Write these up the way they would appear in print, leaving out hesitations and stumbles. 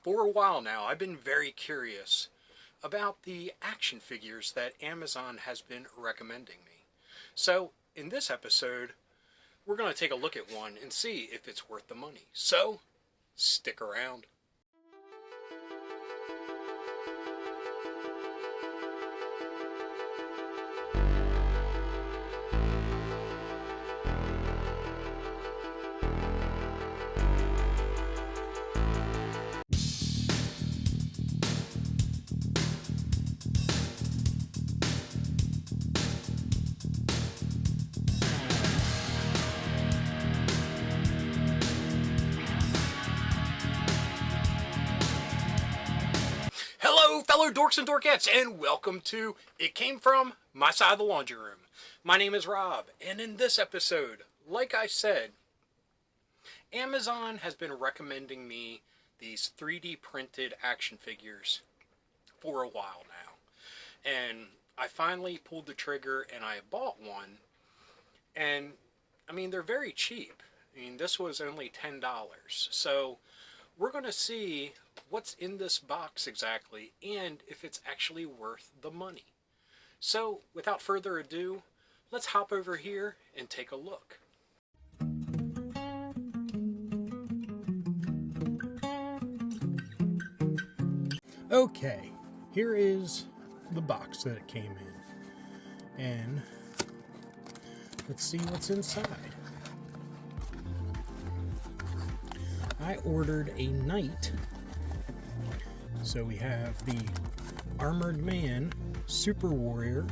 For a while now, I've been very curious about the action figures that Amazon has been recommending me. So, in this episode, we're going to take a look at one and see if it's worth the money. So, stick around. Hello, fellow dorks and dorkettes, and welcome to It Came From My Side of the Laundry Room. My name is Rob, and in this episode, like I said, Amazon has been recommending me these 3D printed action figures for a while now. And I finally pulled the trigger and I bought one. And I mean, they're very cheap. I mean, this was only $10. So we're going to see what's in this box exactly and if it's actually worth the money. So without further ado, let's hop over here and take a look. Okay, here is the box that it came in. And let's see what's inside. I ordered a knight. So we have the Armored Man Super Warrior.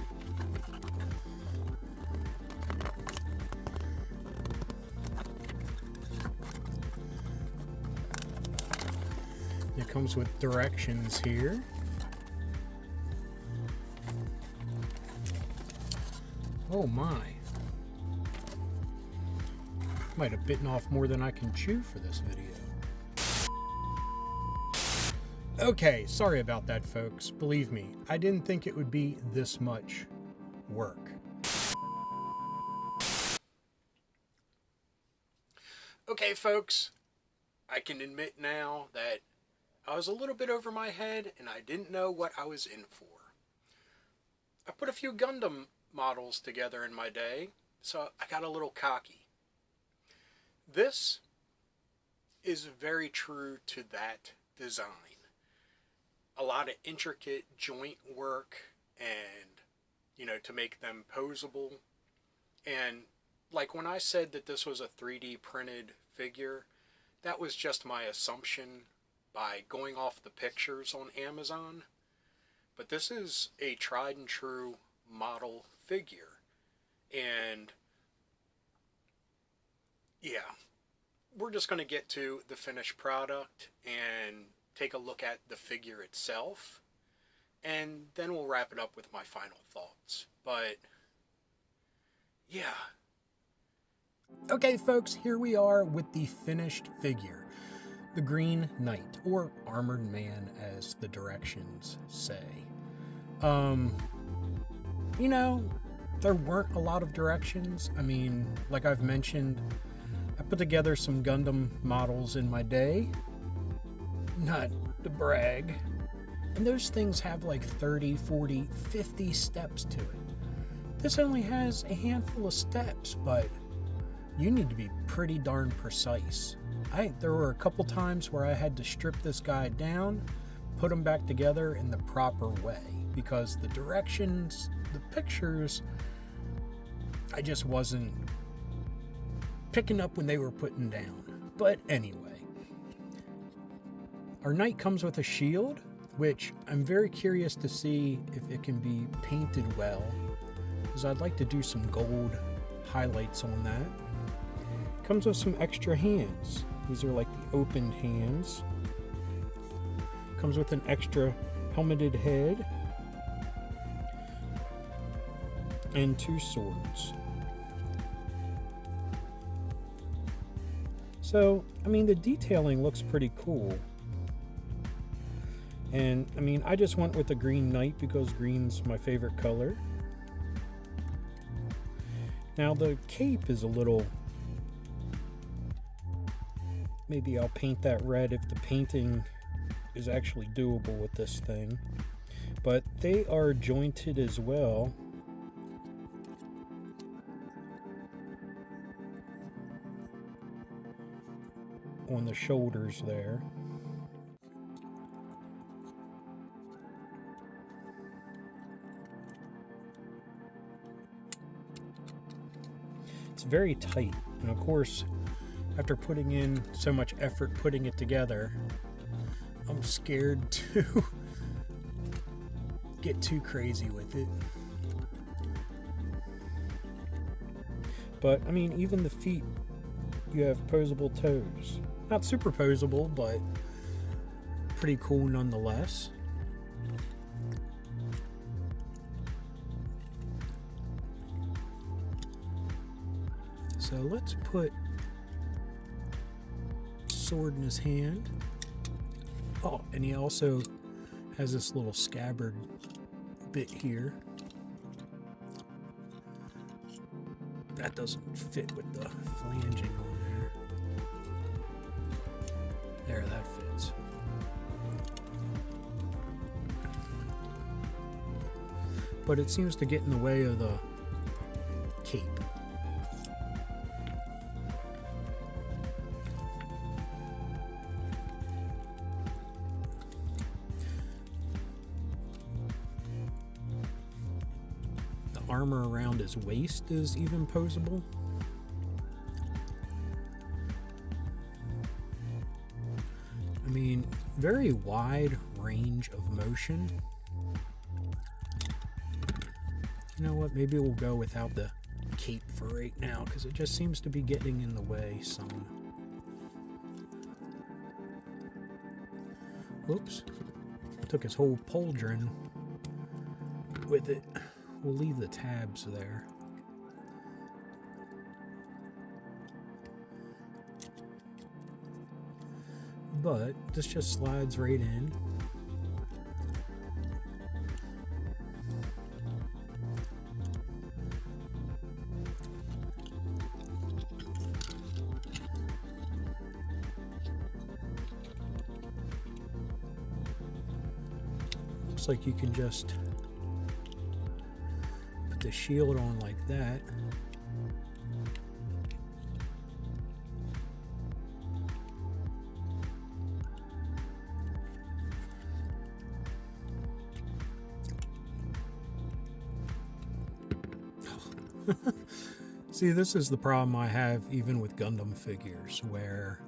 It comes with directions here. Oh my. Might have bitten off more than I can chew for this video. Okay, sorry about that, folks. Believe me, I didn't think it would be this much work. Okay, folks, I can admit now that I was a little bit over my head and I didn't know what I was in for. I put a few Gundam models together in my day, so I got a little cocky. This is very true to that design. A lot of intricate joint work and, to make them posable. And like when I said that this was a 3D printed figure, that was just my assumption by going off the pictures on Amazon. But this is a tried and true model figure. And yeah, we're just going to get to the finished product and take a look at the figure itself, and then we'll wrap it up with my final thoughts. But yeah. Okay, folks, here we are with the finished figure, the Green Knight, or Armored Man as the directions say. There weren't a lot of directions. I mean, like I've mentioned, I put together some Gundam models in my day. Not to brag. And those things have like 30, 40, 50 steps to it. This only has a handful of steps, but you need to be pretty darn precise. There were a couple times where I had to strip this guy down, put him back together in the proper way, because the directions, the pictures, I just wasn't picking up when they were putting down. But anyway. Our knight comes with a shield, which I'm very curious to see if it can be painted well, because I'd like to do some gold highlights on that. Comes with some extra hands. These are like the opened hands. Comes with an extra helmeted head and two swords. So, I mean, the detailing looks pretty cool. And, I mean, I just went with the Green Knight because green's my favorite color. Now, the cape is a little Maybe I'll paint that red if the painting is actually doable with this thing. But they are jointed as well. On the shoulders there. It's very tight, and of course, after putting in so much effort putting it together, I'm scared to get too crazy with it. But I mean, even the feet, you have posable toes. Not super posable, but pretty cool nonetheless. So let's put sword in his hand. Oh, and he also has this little scabbard bit here. That doesn't fit with the flanging on there. There, that fits. But it seems to get in the way of the cape. The armor around his waist is even posable. I mean, very wide range of motion. You know what, maybe we'll go without the cape for right now, because it just seems to be getting in the way some. Whoops. Took his whole pauldron with it. We'll leave the tabs there. But this just slides right in. Looks like you can just put the shield on like that. See, this is the problem I have even with Gundam figures, where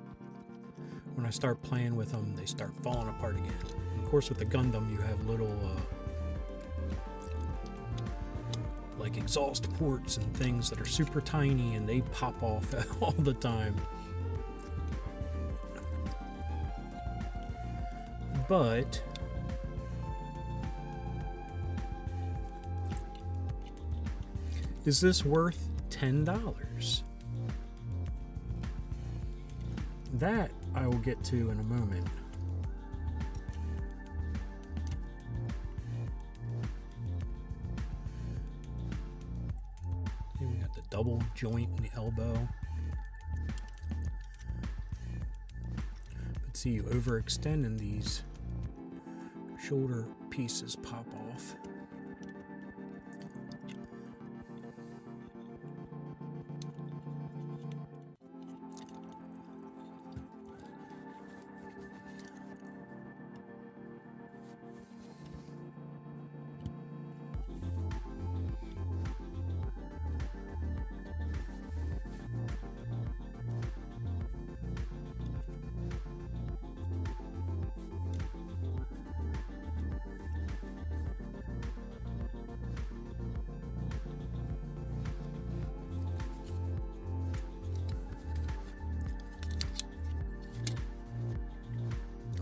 when I start playing with them, they start falling apart again. And of course, with the Gundam, you have little like exhaust ports and things that are super tiny, and they pop off all the time. But is this worth $10? That I will get to in a moment. Here we got the double joint in the elbow. But see, you overextend and these shoulder pieces pop off.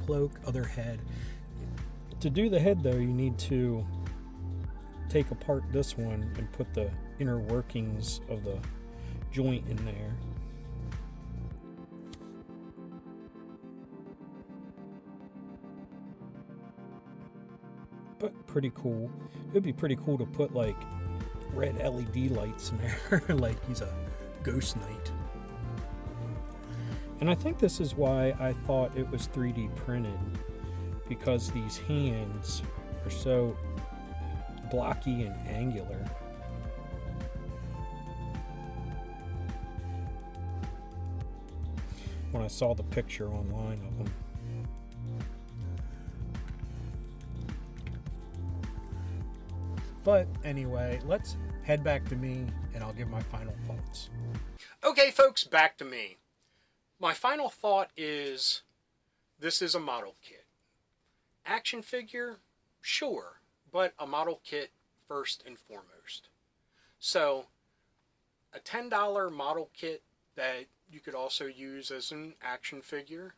Cloak, other head. To do the head though, you need to take apart this one and put the inner workings of the joint in there. But pretty cool. It'd be pretty cool to put like red LED lights in there like he's a ghost knight. And I think this is why I thought it was 3D printed, because these hands are so blocky and angular. When I saw the picture online of them. But anyway, let's head back to me and I'll give my final thoughts. Okay, folks, back to me. My final thought is, this is a model kit. Action figure? Sure, but a model kit first and foremost. So, a $10 model kit that you could also use as an action figure,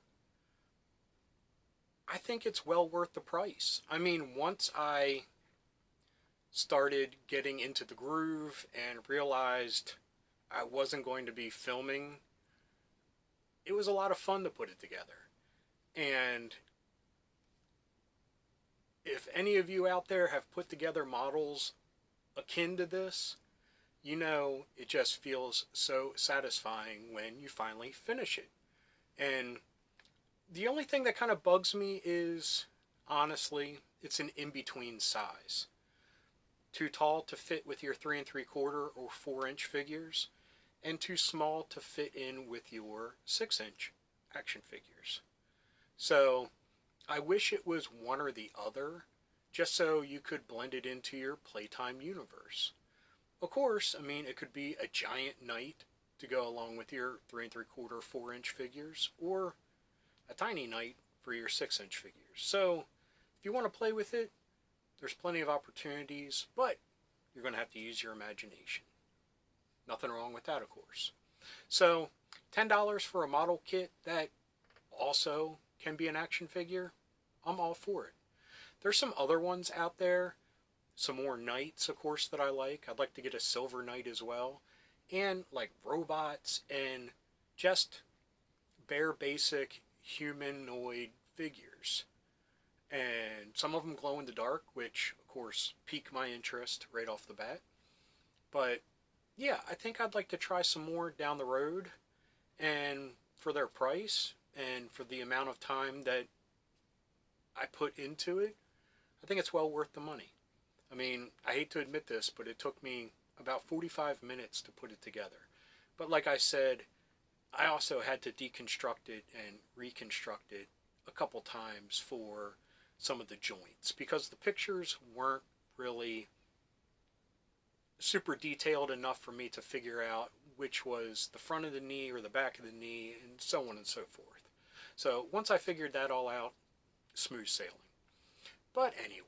I think it's well worth the price. I mean, once I started getting into the groove and realized I wasn't going to be filming, it was a lot of fun to put it together. And if any of you out there have put together models akin to this, you know it just feels so satisfying when you finally finish it. And the only thing that kind of bugs me is, honestly, it's an in-between size. Too tall to fit with your 3 3/4 or 4-inch figures, and too small to fit in with your 6-inch action figures. So I wish it was one or the other, just so you could blend it into your Playtime universe. Of course, I mean, it could be a giant knight to go along with your 3 3/4 4-inch figures, or a tiny knight for your 6-inch figures. So if you want to play with it, there's plenty of opportunities, but you're going to have to use your imagination. Nothing wrong with that, of course. So $10 for a model kit that also can be an action figure, I'm all for it. There's some other ones out there, some more knights, of course, that I like. I'd like to get a silver knight as well. And like robots and just bare basic humanoid figures. And some of them glow in the dark, which of course pique my interest right off the bat. But yeah, I think I'd like to try some more down the road, and for their price and for the amount of time that I put into it, I think it's well worth the money. I mean, I hate to admit this, but it took me about 45 minutes to put it together. But like I said, I also had to deconstruct it and reconstruct it a couple times for some of the joints, because the pictures weren't really super detailed enough for me to figure out which was the front of the knee or the back of the knee, and so on and so forth. So once I figured that all out, smooth sailing. But anyway,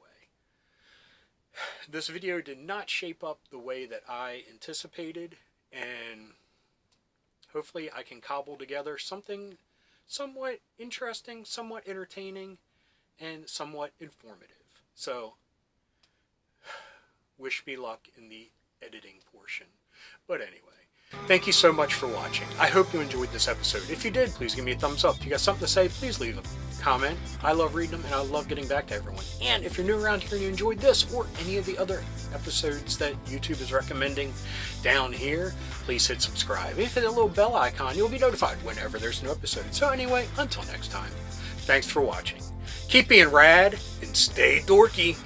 this video did not shape up the way that I anticipated, and hopefully I can cobble together something somewhat interesting, somewhat entertaining, and somewhat informative. So, wish me luck in the editing portion. But anyway, thank you so much for watching. I hope you enjoyed this episode. If you did, please give me a thumbs up. If you got something to say, please leave a comment. I love reading them, and I love getting back to everyone. And if you're new around here and you enjoyed this or any of the other episodes that YouTube is recommending down here, please hit subscribe. If you hit the little bell icon, you'll be notified whenever there's a new episode. So anyway, until next time, thanks for watching. Keep being rad and stay dorky.